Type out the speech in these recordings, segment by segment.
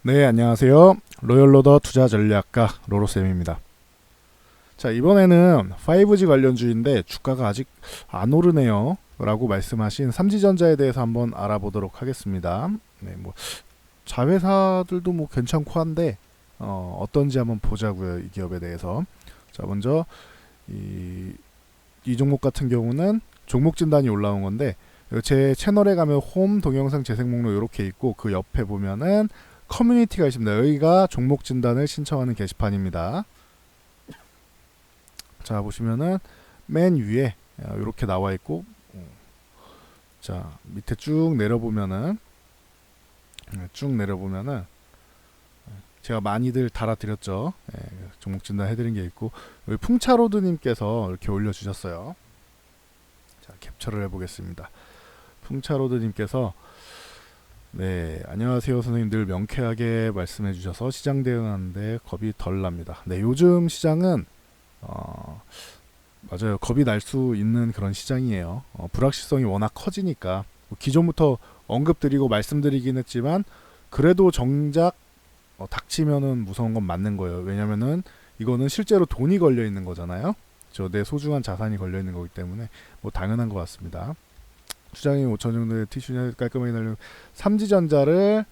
네, 안녕하세요. 로열로더 투자전략가 로로쌤입니다. 자, 이번에는 5G 관련주인데 주가가 아직 안 오르네요 라고 말씀하신 삼지전자에 대해서 한번 알아보도록 하겠습니다. 네, 뭐 자회사들도 뭐 괜찮고 한데 어떤지 한번 보자고요. 이 기업에 대해서. 자, 먼저 이 종목 같은 경우는 종목 진단이 올라온 건데 제 채널에 가면 홈 동영상 재생 목록 이렇게 있고 그 옆에 보면은 커뮤니티가 있습니다. 여기가 종목 진단을 신청하는 게시판입니다. 자, 보시면은 맨 위에 이렇게 나와 있고, 자, 밑에 쭉 내려보면은 제가 많이들 달아드렸죠. 종목 진단 해드린 게 있고, 여기 풍차로드님께서 이렇게 올려주셨어요. 자, 캡처를 해보겠습니다. 풍차로드님께서 네, 안녕하세요 선생님. 늘 명쾌하게 말씀해 주셔서 시장 대응하는데 겁이 덜 납니다. 네, 요즘 시장은 맞아요. 겁이 날 수 있는 그런 시장이에요. 불확실성이 워낙 커지니까 뭐 기존부터 언급드리고 말씀드리긴 했지만 그래도 정작 닥치면은 무서운 건 맞는 거예요. 왜냐면은 이거는 실제로 돈이 걸려 있는 거잖아요. 내 소중한 자산이 걸려 있는 거기 때문에 뭐 당연한 것 같습니다. 주장이 5천 정도의 티슈냐 깔끔하게 날리고 삼지전자를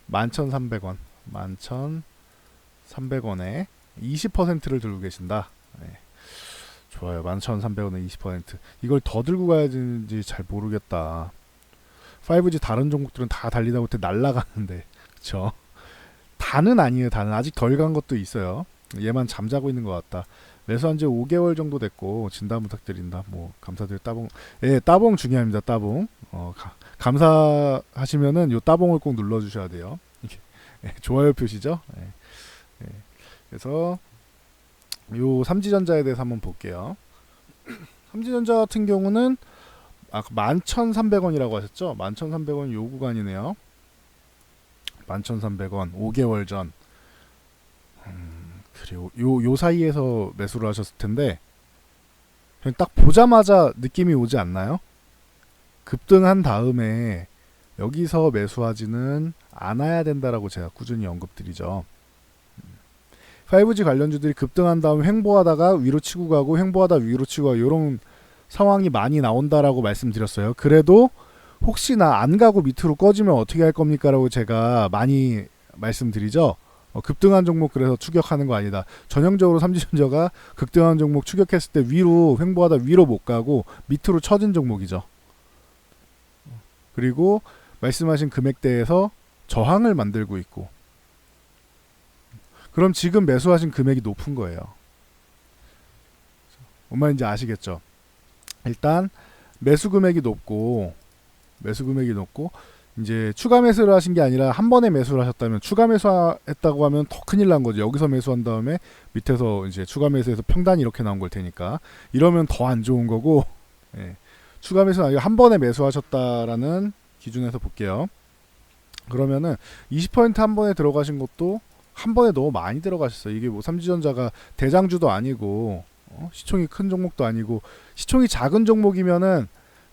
11,300원 11,300원에 20%를 들고 계신다. 네. 좋아요. 11,300원에 20%. 이걸 더 들고 가야 되는지 잘 모르겠다. 5G 다른 종목들은 다 달리다 못해 날라가는데 그쵸? 다는 아니에요. 다는 아직 덜 간 것도 있어요. 얘만 잠자고 있는 것 같다. 매수한 지 5개월 정도 됐고 진단 부탁드린다. 뭐 감사드려. 따봉. 예, 따봉 중요합니다. 따봉. 감사하시면은 요 따봉을 꼭 눌러 주셔야 돼요. 이게 좋아요 표시죠? 그래서 요 삼지전자에 대해서 한번 볼게요. 삼지전자 같은 경우는 아까 11,300원이라고 하셨죠? 11,300원 요 구간이네요. 11,300원 5개월 전. 그리고 요 사이에서 매수를 하셨을 텐데 그냥 딱 보자마자 느낌이 오지 않나요? 급등한 다음에 여기서 매수하지는 않아야 된다라고 제가 꾸준히 언급드리죠. 5G 관련주들이 급등한 다음 횡보하다가 위로 치고 가고 횡보하다 위로 치고 가고 이런 상황이 많이 나온다라고 말씀드렸어요. 그래도 혹시나 안 가고 밑으로 꺼지면 어떻게 할 겁니까? 라고 제가 많이 말씀드리죠. 급등한 종목 그래서 추격하는 거 아니다. 전형적으로 삼지전자가 급등한 종목 추격했을 때 위로 횡보하다 위로 못 가고 밑으로 처진 종목이죠. 그리고 말씀하신 금액대에서 저항을 만들고 있고 그럼 지금 매수하신 금액이 높은 거예요. 뭔 말인지 아시겠죠? 일단 매수 금액이 높고 이제 추가 매수를 하신 게 아니라 한 번에 매수를 하셨다면 추가 매수했다고 하면 더 큰일 난 거죠. 여기서 매수한 다음에 밑에서 이제 추가 매수해서 평단이 이렇게 나온 걸 테니까 이러면 더 안 좋은 거고 추가 매수는 아니고 한 번에 매수하셨다라는 기준에서 볼게요. 그러면은 20%한 번에 들어가신 것도 한 번에 너무 많이 들어가셨어요. 이게 뭐 삼지전자가 대장주도 아니고 시총이 큰 종목도 아니고 시총이 작은 종목이면은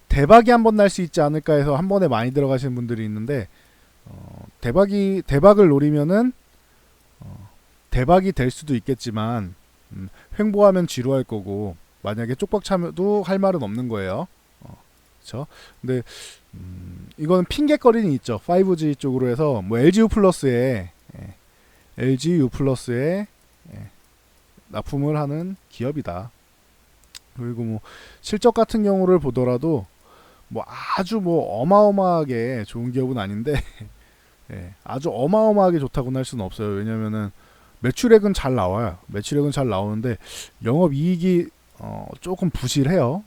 대박이 한 번 날 수 있지 않을까 해서 한 번에 많이 들어가시는 분들이 있는데 대박을 노리면은 대박이 될 수도 있겠지만 횡보하면 지루할 거고 만약에 쪽박 차도 할 말은 없는 거예요. 그렇죠? 근데 이거는 핑계거리는 있죠. 5G 쪽으로 해서 뭐 LGU 플러스에 납품을 하는 기업이다. 그리고 뭐 실적 같은 경우를 보더라도 뭐 아주 뭐 어마어마하게 좋은 기업은 아닌데 아주 어마어마하게 좋다고는 할 수는 없어요. 왜냐면은 매출액은 잘 나와요. 매출액은 잘 나오는데 영업이익이 조금 부실해요.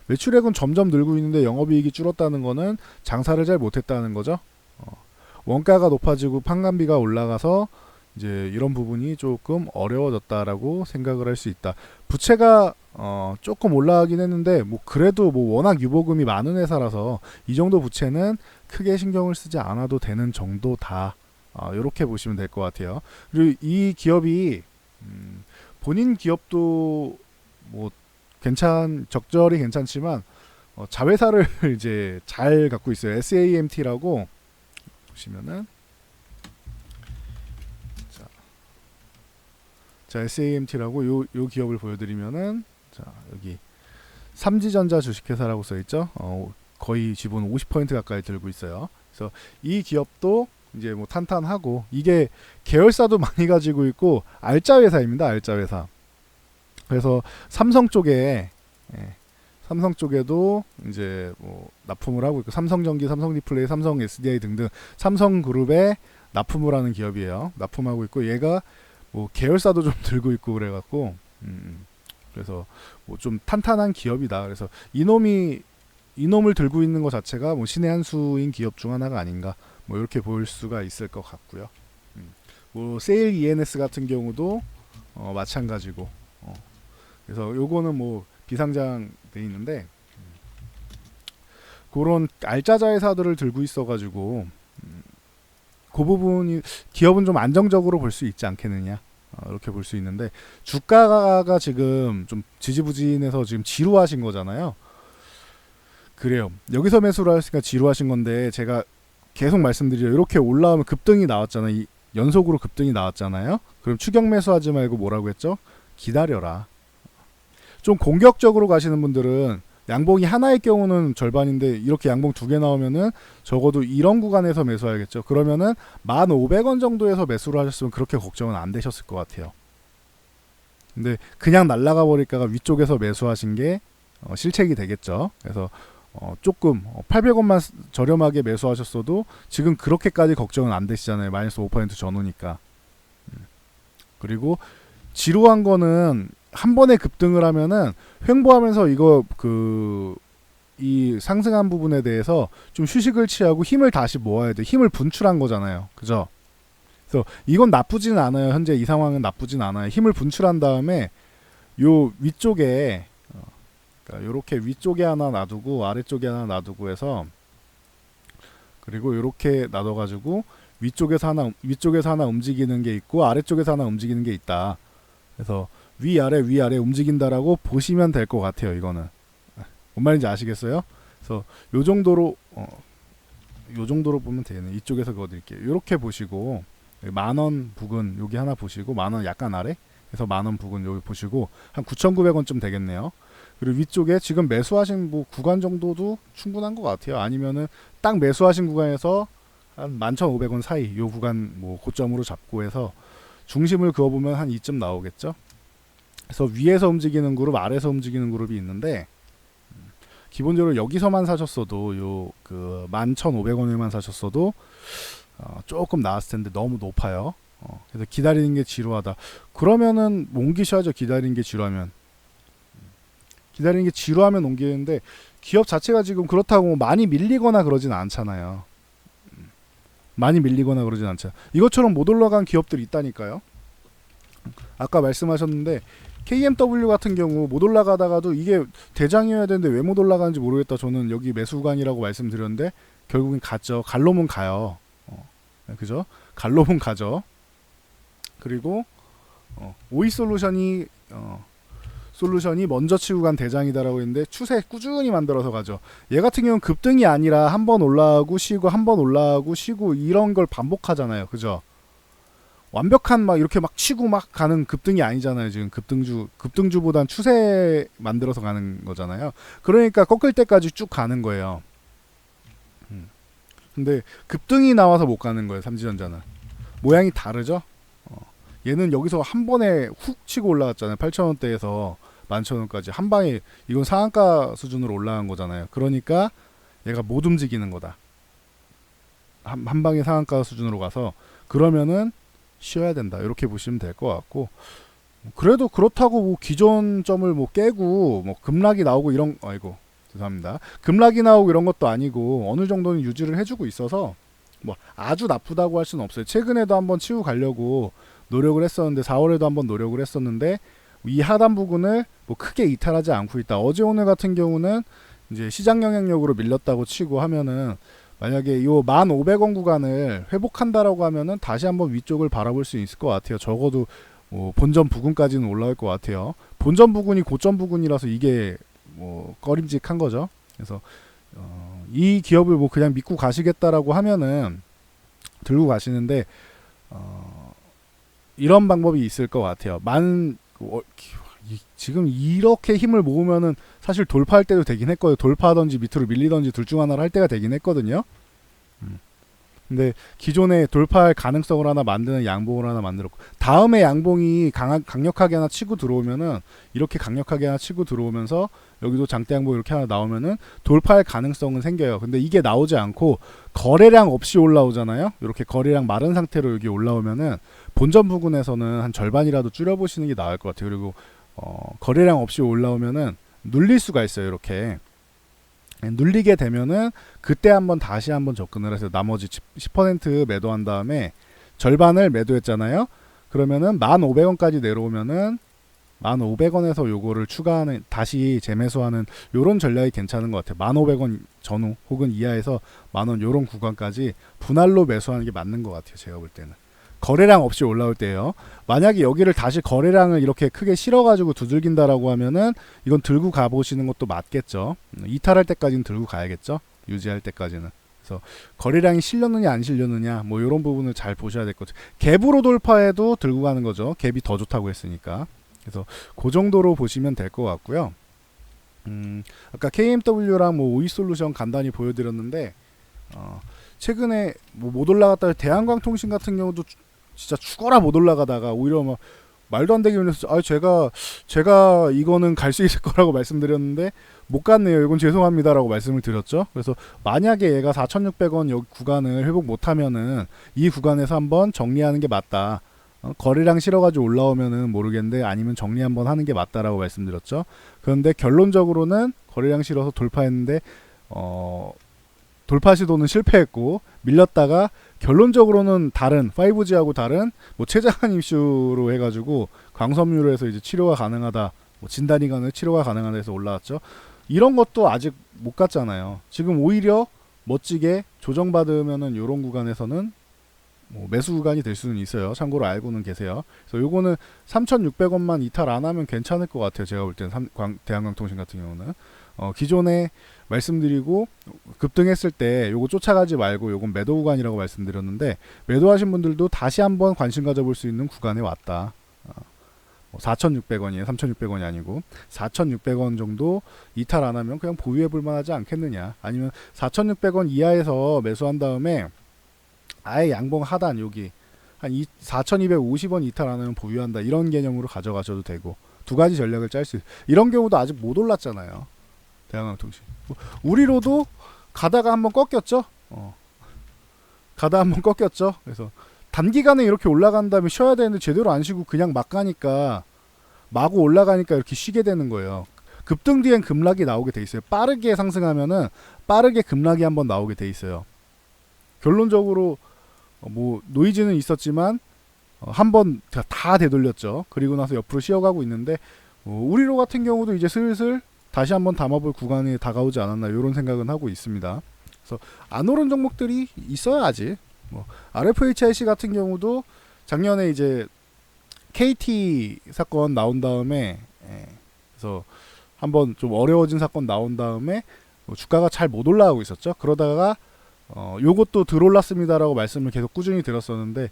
매출액은 점점 늘고 있는데 영업이익이 줄었다는 거는 장사를 잘 못했다는 거죠. 원가가 높아지고 판관비가 올라가서 이제 이런 부분이 조금 어려워졌다라고 생각을 할 수 있다. 부채가 조금 올라가긴 했는데 뭐 그래도 뭐 워낙 유보금이 많은 회사라서 이 정도 부채는 크게 신경을 쓰지 않아도 되는 정도다. 이렇게 보시면 될 것 같아요. 그리고 이 기업이 본인 기업도 뭐 적절히 괜찮지만 자회사를 이제 잘 갖고 있어요. SAMT라고 보시면은 자, SAMT라고 요 기업을 보여드리면은, 자, 여기 삼지전자 주식회사라고 써있죠. 거의 지분 50% 가까이 들고 있어요. 그래서 이 기업도 이제 뭐 탄탄하고, 이게 계열사도 많이 가지고 있고 알짜 회사입니다. 알짜 회사. 그래서 삼성 쪽에, 삼성 쪽에도 이제 뭐 납품을 하고 있고, 삼성전기, 삼성디플레이, 삼성 SDI 등등 삼성그룹에 납품을 하는 기업이에요. 납품하고 있고, 얘가 뭐 계열사도 좀 들고 있고 그래갖고, 그래서 뭐 좀 탄탄한 기업이다. 그래서 이놈을 들고 있는 것 자체가 뭐 신의 한 수인 기업 중 하나가 아닌가, 뭐 이렇게 볼 수가 있을 것 같고요. 뭐 세일 ENS 같은 경우도 마찬가지고, 그래서 요거는 뭐 비상장 돼 있는데, 그런 알짜자 회사들을 들고 있어가지고, 그 부분이 기업은 좀 안정적으로 볼 수 있지 않겠느냐, 이렇게 볼 수 있는데, 주가가 지금 좀 지지부진해서 지금 지루하신 거잖아요. 그래요. 여기서 매수를 하시니까 지루하신 건데, 제가 계속 말씀드리죠. 이렇게 올라오면 급등이 나왔잖아요. 연속으로 급등이 나왔잖아요. 그럼 추격 매수하지 말고 뭐라고 했죠? 기다려라. 좀 공격적으로 가시는 분들은, 양봉이 하나의 경우는 절반인데 이렇게 양봉 두 개 나오면은 적어도 이런 구간에서 매수해야겠죠. 그러면은 1,500원 정도에서 매수를 하셨으면 그렇게 걱정은 안 되셨을 것 같아요. 근데 그냥 날아가 버릴까가 위쪽에서 매수하신 게 실책이 되겠죠. 그래서 조금 800원만 저렴하게 매수하셨어도 지금 그렇게까지 걱정은 안 되시잖아요. 마이너스 5% 전후니까. 그리고 지루한 거는 한 번에 급등을 하면은 횡보하면서 이거 이 상승한 부분에 대해서 좀 휴식을 취하고 힘을 다시 모아야 돼. 힘을 분출한 거잖아요. 그죠? 그래서 이건 나쁘진 않아요. 현재 이 상황은 나쁘진 않아요. 힘을 분출한 다음에 요 위쪽에, 그러니까 요렇게 위쪽에 하나 놔두고 아래쪽에 하나 놔두고 해서, 그리고 요렇게 놔둬가지고 위쪽에서 하나 움직이는 게 있고 아래쪽에서 하나 움직이는 게 있다. 그래서 위아래 움직인다라고 보시면 될 것 같아요. 이거는 뭔 말인지 아시겠어요? 그래서 요 정도로 보면 되겠네. 이쪽에서 그어드릴게요. 이렇게 보시고, 10,000원 부근 여기 하나 보시고, 10,000원 약간 아래, 그래서 10,000원 부근 여기 보시고 한 9,900원쯤 되겠네요. 그리고 위쪽에 지금 매수하신 뭐 구간 정도도 충분한 것 같아요. 아니면은 딱 매수하신 구간에서 한 11,500원 사이 요 구간 뭐 고점으로 잡고 해서 중심을 그어보면 한 이쯤 나오겠죠. 그래서 위에서 움직이는 그룹, 아래에서 움직이는 그룹이 있는데, 기본적으로 여기서만 사셨어도 요 11,500원에만 사셨어도 조금 나았을 텐데 너무 높아요. 그래서 기다리는 게 지루하다. 그러면은 옮기셔야죠. 기다리는 게 지루하면 옮기는데, 기업 자체가 지금 그렇다고 많이 밀리거나 그러진 않잖아요. 이것처럼 못 올라간 기업들이 있다니까요. 아까 말씀하셨는데 KMW 같은 경우 못 올라가다가도 이게 대장이어야 되는데 왜 못 올라가는지 모르겠다. 저는 여기 매수구간이라고 말씀드렸는데 결국엔 갔죠. 갈로면 가요. 그죠? 갈로면 가죠. 그리고 오이솔루션이 먼저 치고 간 대장이다라고 했는데 추세 꾸준히 만들어서 가죠. 얘 같은 경우는 급등이 아니라 한 번 올라가고 쉬고 한 번 올라가고 쉬고 이런 걸 반복하잖아요. 그죠? 완벽한 막 이렇게 막 치고 막 가는 급등이 아니잖아요. 지금 급등주보단 추세 만들어서 가는 거잖아요. 그러니까 꺾을 때까지 쭉 가는 거예요. 근데 급등이 나와서 못 가는 거예요. 삼지전자는 모양이 다르죠. 얘는 여기서 한 번에 훅 치고 올라갔잖아요. 8,000원대에서 11,000원까지 한 방에. 이건 상한가 수준으로 올라간 거잖아요. 그러니까 얘가 못 움직이는 거다. 한 방에 상한가 수준으로 가서, 그러면은 쉬어야 된다. 이렇게 보시면 될 것 같고, 그래도 그렇다고 뭐 기존점을 뭐 깨고 뭐 급락이 나오고 이런, 죄송합니다. 급락이 나오고 이런 것도 아니고 어느 정도는 유지를 해주고 있어서 뭐 아주 나쁘다고 할 수는 없어요. 최근에도 한번 치고 가려고 노력을 했었는데, 4월에도 한번 노력을 했었는데 이 하단 부분을 뭐 크게 이탈하지 않고 있다. 어제 오늘 같은 경우는 이제 시장 영향력으로 밀렸다고 치고 하면은, 만약에 요 1,500원 구간을 회복한다라고 하면은 다시 한번 위쪽을 바라볼 수 있을 것 같아요. 적어도 뭐 본전 부근까지는 올라올 것 같아요. 본전 부근이 고점 부근이라서 이게 뭐 꺼림직한 거죠. 그래서 이 기업을 뭐 그냥 믿고 가시겠다라고 하면은 들고 가시는데, 이런 방법이 있을 것 같아요. 지금 이렇게 힘을 모으면은 사실 돌파할 때도 되긴 했거든요. 돌파하던지 밑으로 밀리던지 둘 중 하나를 할 때가 되긴 했거든요. 근데 기존에 돌파할 가능성을 하나 만드는 양봉을 하나 만들었고, 다음에 양봉이 강력하게 하나 치고 들어오면은, 이렇게 강력하게 하나 치고 들어오면서 여기도 장대 양봉 이렇게 하나 나오면은 돌파할 가능성은 생겨요. 근데 이게 나오지 않고 거래량 없이 올라오잖아요. 이렇게 거래량 마른 상태로 여기 올라오면은 본전 부근에서는 한 절반이라도 줄여보시는 게 나을 것 같아요. 그리고 거래량 없이 올라오면은 눌릴 수가 있어요. 이렇게 눌리게 되면은 그때 한번 다시 한번 접근을 해서 나머지 10% 매도한 다음에 절반을 매도했잖아요. 그러면은 1,500원까지 내려오면은 1,500원에서 요거를 추가하는, 다시 재매수하는 요런 전략이 괜찮은 것 같아요. 1,500원 전후 혹은 이하에서 10,000원 요런 구간까지 분할로 매수하는 게 맞는 것 같아요. 제가 볼 때는. 거래량 없이 올라올 때요. 만약에 여기를 다시 거래량을 이렇게 크게 실어가지고 두들긴다라고 하면은 이건 들고 가보시는 것도 맞겠죠. 이탈할 때까지는 들고 가야겠죠. 유지할 때까지는. 그래서 거래량이 실렸느냐 안 실렸느냐 뭐 이런 부분을 잘 보셔야 될 것 같아요. 갭으로 돌파해도 들고 가는 거죠. 갭이 더 좋다고 했으니까. 그래서 그 정도로 보시면 될 것 같고요. 아까 KMW랑 뭐 오이솔루션 간단히 보여드렸는데 최근에 뭐 못 올라갔다 대한광통신 같은 경우도 진짜 죽어라 못 올라가다가 오히려 막 말도 안 되게 올려서 제가 이거는 갈 수 있을 거라고 말씀드렸는데 못 갔네요. 이건 죄송합니다라고 말씀을 드렸죠. 그래서 만약에 얘가 4,600원 여기 구간을 회복 못하면은 이 구간에서 한번 정리하는 게 맞다. 거래량 실어가지고 올라오면은 모르겠는데 아니면 정리 한번 하는 게 맞다라고 말씀드렸죠. 그런데 결론적으로는 거래량 실어서 돌파했는데 돌파 시도는 실패했고 밀렸다가 결론적으로는 다른 5G하고 다른 뭐 췌장암 이슈로 해가지고 광섬유로 해서 이제 치료가 가능하다, 뭐 진단이간의 치료가 가능하다 해서 올라왔죠. 이런 것도 아직 못 갔잖아요. 지금 오히려 멋지게 조정받으면은 요런 구간에서는 뭐 매수 구간이 될 수는 있어요. 참고로 알고는 계세요. 그래서 요거는 3,600원만 이탈 안 하면 괜찮을 것 같아요. 제가 볼 때는 대한광통신 같은 경우는 기존에 말씀드리고 급등했을 때 요거 쫓아가지 말고 요건 매도 구간이라고 말씀드렸는데 매도하신 분들도 다시 한번 관심 가져볼 수 있는 구간에 왔다. 4,600원이에요. 3,600원이 아니고 4,600원 정도 이탈 안 하면 그냥 보유해 볼 만하지 않겠느냐. 아니면 4,600원 이하에서 매수한 다음에 아예 양봉 하단 여기 한 4,250원 이탈 안 하면 보유한다. 이런 개념으로 가져가셔도 되고 두 가지 전략을 짤 수 있어요. 이런 경우도 아직 못 올랐잖아요. 대한광통신. 우리로도 가다가 한번 꺾였죠. 가다 한번 꺾였죠. 그래서 단기간에 이렇게 올라간 다음에 쉬어야 되는데 제대로 안 쉬고 그냥 막 가니까 마구 올라가니까 이렇게 쉬게 되는 거예요. 급등 뒤엔 급락이 나오게 돼 있어요. 빠르게 상승하면은 빠르게 급락이 한번 나오게 돼 있어요. 결론적으로 뭐 노이즈는 있었지만 한번 다 되돌렸죠. 그리고 나서 옆으로 쉬어가고 있는데 우리로 같은 경우도 이제 슬슬 다시 한번 담아볼 구간이 다가오지 않았나 이런 생각은 하고 있습니다. 그래서 안 오른 종목들이 있어야지. 뭐 RFHIC 같은 경우도 작년에 이제 KT 사건 나온 다음에 그래서 한번 좀 어려워진 사건 나온 다음에 주가가 잘 못 올라가고 있었죠. 그러다가 요것도 들올랐습니다라고 말씀을 계속 꾸준히 드렸었는데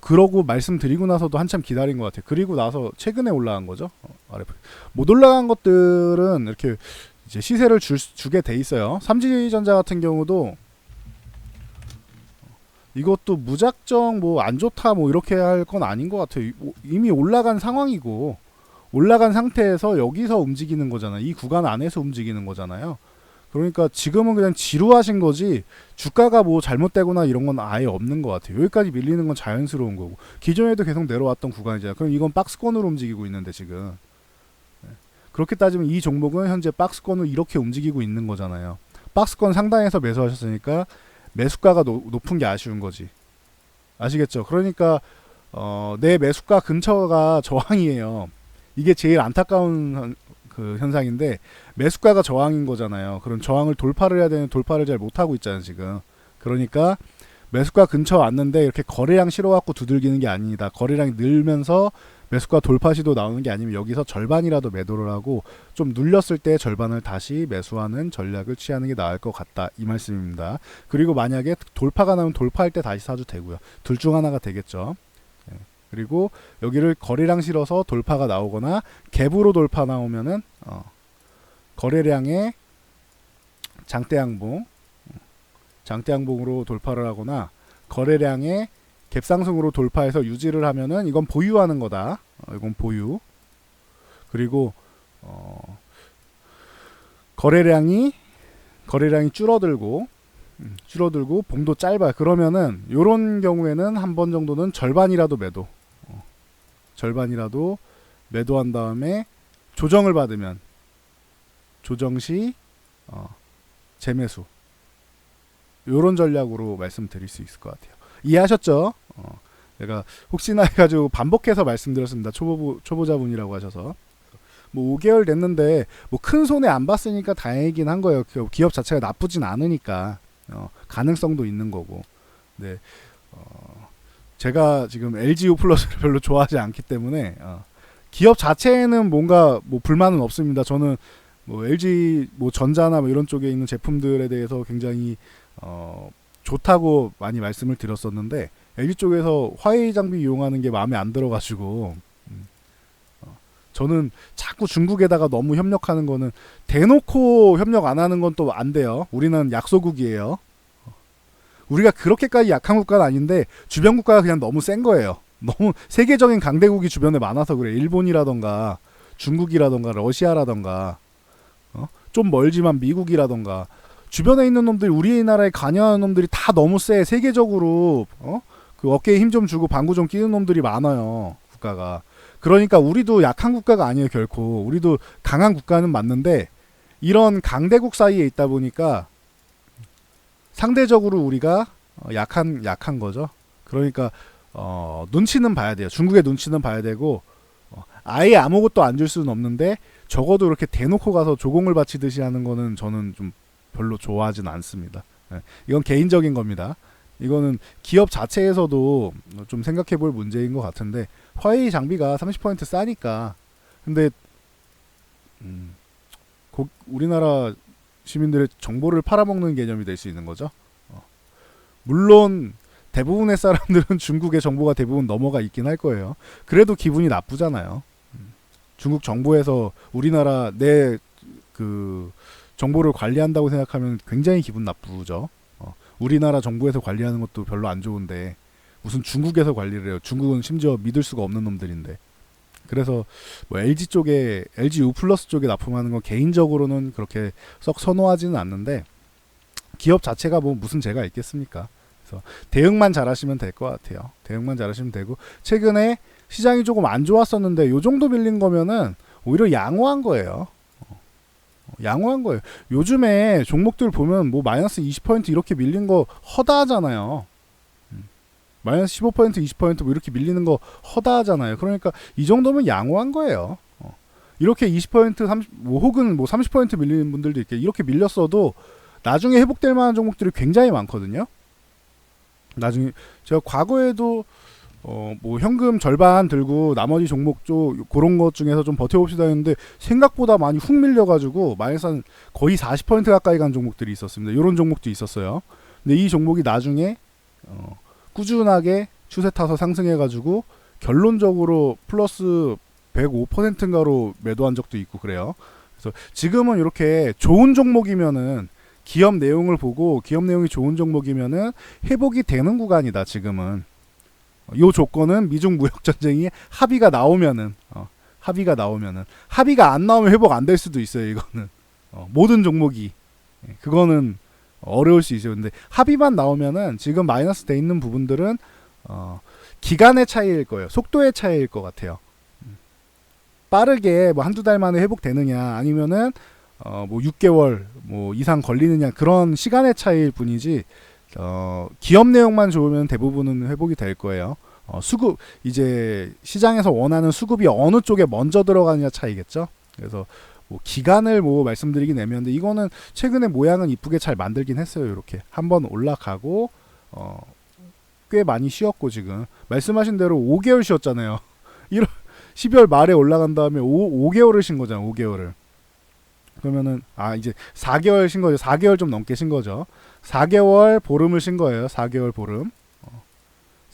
그러고 말씀드리고 나서도 한참 기다린 것 같아요. 그리고 나서 최근에 올라간 거죠. 못 올라간 것들은 이렇게 이제 시세를 주게 돼 있어요. 삼지전자 같은 경우도 이것도 무작정 뭐 안 좋다 뭐 이렇게 할 건 아닌 것 같아요. 이미 올라간 상황이고 올라간 상태에서 여기서 움직이는 거잖아요. 이 구간 안에서 움직이는 거잖아요. 그러니까 지금은 그냥 지루하신 거지 주가가 뭐 잘못되거나 이런 건 아예 없는 것 같아요. 여기까지 밀리는 건 자연스러운 거고 기존에도 계속 내려왔던 구간이잖아요. 그럼 이건 박스권으로 움직이고 있는데 지금 그렇게 따지면 이 종목은 현재 박스권으로 이렇게 움직이고 있는 거잖아요. 박스권 상단에서 매수하셨으니까 매수가가 높은 게 아쉬운 거지. 아시겠죠? 그러니까 내 매수가 근처가 저항이에요. 이게 제일 안타까운 그 현상인데 매수가가 저항인 거잖아요. 그럼 저항을 돌파를 해야 되는 돌파를 잘 못하고 있잖아요 지금. 그러니까 매수가 근처 왔는데 이렇게 거래량 실어갖고 두들기는 게 아니다. 거래량이 늘면서 매수가 돌파 시도 나오는 게 아니면 여기서 절반이라도 매도를 하고 좀 눌렸을 때 절반을 다시 매수하는 전략을 취하는 게 나을 것 같다. 이 말씀입니다. 그리고 만약에 돌파가 나면 돌파할 때 다시 사도 되고요. 둘 중 하나가 되겠죠. 그리고 여기를 거래량 실어서 돌파가 나오거나 갭으로 돌파 나오면은 거래량의 장대양봉으로 돌파를 하거나 거래량의 갭상승으로 돌파해서 유지를 하면은 이건 보유하는 거다. 이건 보유. 그리고 거래량이 줄어들고 봉도 짧아요. 그러면은 요런 경우에는 한 번 정도는 절반이라도 매도한 다음에 조정을 받으면 조정 시 재매수. 요런 전략으로 말씀드릴 수 있을 것 같아요. 이해하셨죠? 제가 혹시나 해가지고 반복해서 말씀드렸습니다. 초보자분이라고 하셔서. 뭐 5개월 됐는데 뭐 큰 손해 안 봤으니까 다행이긴 한 거예요. 기업 자체가 나쁘진 않으니까 가능성도 있는 거고. 네, 제가 지금 LGU 플러스를 별로 좋아하지 않기 때문에 기업 자체에는 뭔가 뭐 불만은 없습니다. 저는 뭐 LG 뭐 전자나 뭐 이런 쪽에 있는 제품들에 대해서 굉장히 좋다고 많이 말씀을 드렸었는데 LG 쪽에서 화웨이 장비 이용하는 게 마음에 안 들어가지고 저는 자꾸 중국에다가 너무 협력하는 거는 대놓고 협력 안 하는 건 또 안 돼요. 우리는 약소국이에요. 우리가 그렇게까지 약한 국가는 아닌데 주변 국가가 그냥 너무 센 거예요. 너무 세계적인 강대국이 주변에 많아서 그래. 일본이라던가 중국이라던가 러시아라던가 좀 멀지만 미국이라던가 주변에 있는 놈들이 우리나라에 관여하는 놈들이 다 너무 세. 세계적으로 그 어깨에 힘 좀 주고 방구 좀 끼는 놈들이 많아요. 국가가. 그러니까 우리도 약한 국가가 아니에요. 결코. 우리도 강한 국가는 맞는데 이런 강대국 사이에 있다 보니까 상대적으로 우리가 약한 거죠. 그러니까 눈치는 봐야 돼요. 중국의 눈치는 봐야 되고 아예 아무것도 안 줄 수는 없는데 적어도 이렇게 대놓고 가서 조공을 바치듯이 하는 거는 저는 좀 별로 좋아하진 않습니다. 이건 개인적인 겁니다. 이거는 기업 자체에서도 좀 생각해 볼 문제인 것 같은데 화웨이 장비가 30% 싸니까 근데 우리나라 시민들의 정보를 팔아먹는 개념이 될 수 있는 거죠. 물론 대부분의 사람들은 중국의 정보가 대부분 넘어가 있긴 할 거예요. 그래도 기분이 나쁘잖아요. 중국 정부에서 우리나라 내 그 정보를 관리한다고 생각하면 굉장히 기분 나쁘죠. 우리나라 정부에서 관리하는 것도 별로 안 좋은데 무슨 중국에서 관리를 해요. 중국은 심지어 믿을 수가 없는 놈들인데. 그래서 뭐 LG 쪽에 LGU 플러스 쪽에 납품하는 건 개인적으로는 그렇게 썩 선호하지는 않는데 기업 자체가 뭐 무슨 죄가 있겠습니까? 그래서 대응만 잘하시면 될 것 같아요. 대응만 잘하시면 되고 최근에 시장이 조금 안 좋았었는데 요 정도 밀린 거면은 오히려 양호한 거예요. 양호한 거예요. 요즘에 종목들 보면 뭐 마이너스 20% 이렇게 밀린 거 허다하잖아요. 마이너스 15% 20%뭐 이렇게 밀리는 거 허다하잖아요. 그러니까 이 정도면 양호한 거예요. 이렇게 20% 30, 뭐 혹은 뭐 30% 밀리는 분들도 이렇게 밀렸어도 나중에 회복될 만한 종목들이 굉장히 많거든요. 나중에 제가 과거에도 뭐 현금 절반 들고 나머지 종목 쪽 그런 것 중에서 좀 버텨봅시다 했는데 생각보다 많이 훅 밀려가지고 마이너스 한 거의 40% 가까이 간 종목들이 있었습니다. 이런 종목도 있었어요. 근데 이 종목이 나중에 꾸준하게 추세 타서 상승해가지고 결론적으로 플러스 105%인가로 매도한 적도 있고 그래요. 그래서 지금은 이렇게 좋은 종목이면은 기업 내용을 보고 기업 내용이 좋은 종목이면은 회복이 되는 구간이다. 지금은 요 조건은 미중 무역 전쟁이 합의가 나오면은 합의가 안 나오면 회복 안 될 수도 있어요. 이거는 모든 종목이 그거는 어려울 수 있어요. 근데 합의만 나오면은 지금 마이너스 돼 있는 부분들은 기간의 차이일 거예요. 속도의 차이일 것 같아요. 빠르게 뭐 한두 달 만에 회복되느냐 아니면은 뭐 6개월 뭐 이상 걸리느냐 그런 시간의 차이일 뿐이지 기업 내용만 좋으면 대부분은 회복이 될 거예요. 수급 이제 시장에서 원하는 수급이 어느 쪽에 먼저 들어가느냐 차이겠죠. 그래서 뭐 기간을 뭐 말씀드리긴 애매한데 이거는 최근에 모양은 이쁘게 잘 만들긴 했어요. 이렇게 한번 올라가고 꽤 많이 쉬었고 지금 말씀하신 대로 5개월 쉬었잖아요. 12월 말에 올라간 다음에 5개월을 쉰 거잖아요. 5개월을. 그러면은 이제 4개월 쉰 거죠. 4개월 좀 넘게 쉰 거죠. 4개월 보름을 쉰 거예요. 4개월 보름.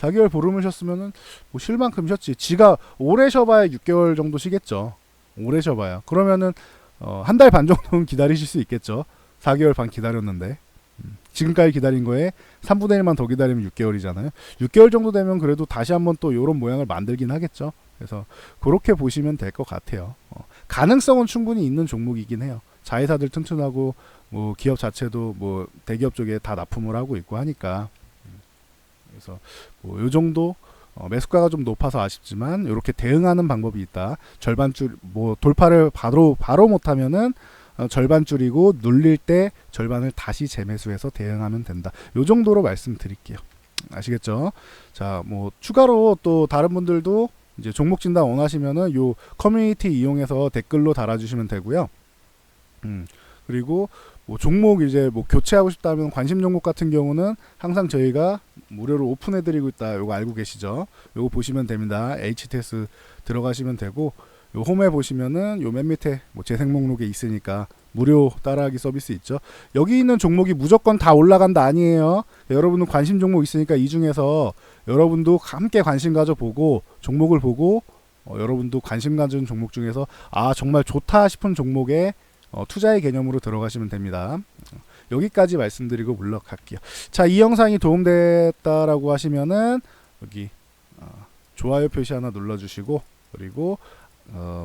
4개월 보름을 쉬었으면은 뭐 쉴 만큼 쉬었지. 지가 오래 쉬어봐야 6개월 정도 쉬겠죠. 오래 쉬어봐야. 그러면은 한 달 반 정도는 기다리실 수 있겠죠. 4개월 반 기다렸는데 지금까지 기다린 거에 3분의 1만 더 기다리면 6개월이잖아요. 6개월 정도 되면 그래도 다시 한번 또 이런 모양을 만들긴 하겠죠. 그래서 그렇게 보시면 될 것 같아요. 가능성은 충분히 있는 종목이긴 해요. 자회사들 튼튼하고 뭐 기업 자체도 뭐 대기업 쪽에 다 납품을 하고 있고 하니까 그래서 뭐 요 정도 매수가가 좀 높아서 아쉽지만 이렇게 대응하는 방법이 있다. 절반줄 뭐 돌파를 바로 못하면은 절반 줄이고 눌릴 때 절반을 다시 재매수해서 대응하면 된다. 요 정도로 말씀드릴게요. 아시겠죠? 자, 뭐 추가로 또 다른 분들도 이제 종목 진단 원하시면은 요 커뮤니티 이용해서 댓글로 달아주시면 되고요. 그리고 뭐 종목 이제 뭐 교체하고 싶다면 관심 종목 같은 경우는 항상 저희가 무료로 오픈해드리고 있다. 요거 알고 계시죠? 요거 보시면 됩니다. HTS 들어가시면 되고 요 홈에 보시면은 요 맨 밑에 뭐 재생 목록에 있으니까 무료 따라하기 서비스 있죠. 여기 있는 종목이 무조건 다 올라간다 아니에요. 여러분은 관심 종목 있으니까 이 중에서 여러분도 함께 관심 가져보고 종목을 보고 여러분도 관심 가진 종목 중에서 아 정말 좋다 싶은 종목에 투자의 개념으로 들어가시면 됩니다. 여기까지 말씀드리고 물러갈게요. 자, 이 영상이 도움됐다라고 하시면은 여기 좋아요 표시 하나 눌러주시고 그리고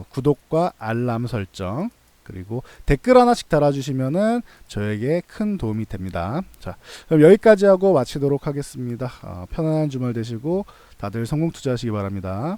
구독과 알람 설정 그리고 댓글 하나씩 달아주시면은 저에게 큰 도움이 됩니다. 자, 그럼 여기까지 하고 마치도록 하겠습니다. 편안한 주말 되시고 다들 성공 투자하시기 바랍니다.